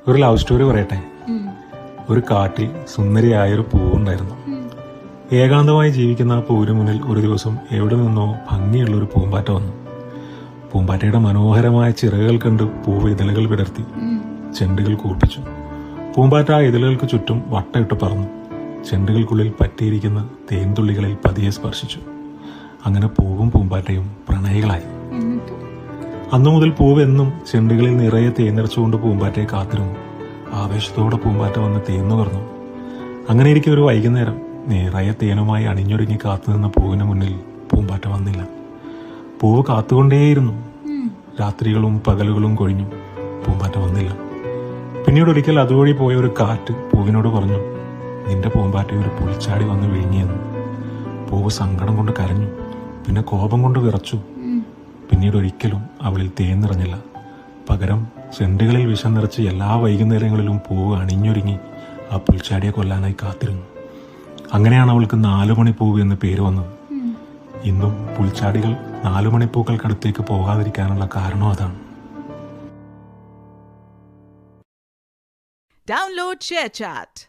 ഒരു love story പറയട്ടെ. ഒരു കാട്ടിൽ സുന്ദരിയായൊരു പൂവുണ്ടായിരുന്നു. ഏകാന്തമായി ജീവിക്കുന്ന ആ പൂവിന് മുന്നിൽ ഒരു ദിവസം എവിടെ നിന്നോ ഭംഗിയുള്ളൊരു പൂമ്പാറ്റ വന്നു. പൂമ്പാറ്റയുടെ മനോഹരമായ ചിറകുകൾ കണ്ട് പൂവ് ഇതളുകൾ വിടർത്തി ചെണ്ടുകൾ കൂർപ്പിച്ചു. പൂമ്പാറ്റ ആ ഇതളുകൾക്ക് ചുറ്റും വട്ടയിട്ട് പറന്നു ചെണ്ടുകൾക്കുള്ളിൽ പറ്റിയിരിക്കുന്ന തേൻതുള്ളികളിൽ പതിയെ സ്പർശിച്ചു. അങ്ങനെ പൂവും പൂമ്പാറ്റയും പ്രണയികളായി. അന്നു മുതൽ പൂവ് എന്നും ചെണ്ടുകളിൽ നിറയെ തേനിറച്ചുകൊണ്ട് പൂമ്പാറ്റയെ കാത്തിരുന്നു. ആവേശത്തോടെ പൂമ്പാറ്റ വന്ന് തേന്നു പറഞ്ഞു. അങ്ങനെ ഇരിക്കെ ഒരു വൈകുന്നേരം നിറയെ തേനുമായി അണിഞ്ഞൊരുങ്ങി കാത്തുനിന്ന പൂവിന് മുന്നിൽ പൂമ്പാറ്റ വന്നില്ല. പൂവ് കാത്തുകൊണ്ടേയിരുന്നു. രാത്രികളും പകലുകളും കൊഴിഞ്ഞു. പൂമ്പാറ്റ വന്നില്ല. പിന്നീട് ഒരിക്കൽ അതുവഴി പോയ ഒരു കാറ്റ് പൂവിനോട് പറഞ്ഞു, നിന്റെ പൂമ്പാറ്റ ഒരു പുൽച്ചാടി വന്ന് വിഴുങ്ങിയെന്ന്. പൂവ് സങ്കടം കൊണ്ട് കരഞ്ഞു. പിന്നെ കോപം കൊണ്ട് വിറച്ചു. പിന്നീട് ഒരിക്കലും അവളിൽ തേൻ നിറഞ്ഞില്ല. പകരം ചെണ്ടുകളിൽ വിഷം നിറച്ച് എല്ലാ വൈകുന്നേരങ്ങളിലും പൂവ് അണിഞ്ഞൊരുങ്ങി ആ പുൽച്ചാടിയെ കൊല്ലാനായി കാത്തിരുന്നു. അങ്ങനെയാണ് അവൾക്ക് 4 മണിപ്പൂവ് എന്ന് പേര് വന്നത്. ഇന്നും പുൽച്ചാടികൾ 4 മണിപ്പൂക്കൾക്കടുത്തേക്ക് പോകാതിരിക്കാനുള്ള കാരണം അതാണ്. Download ShareChat.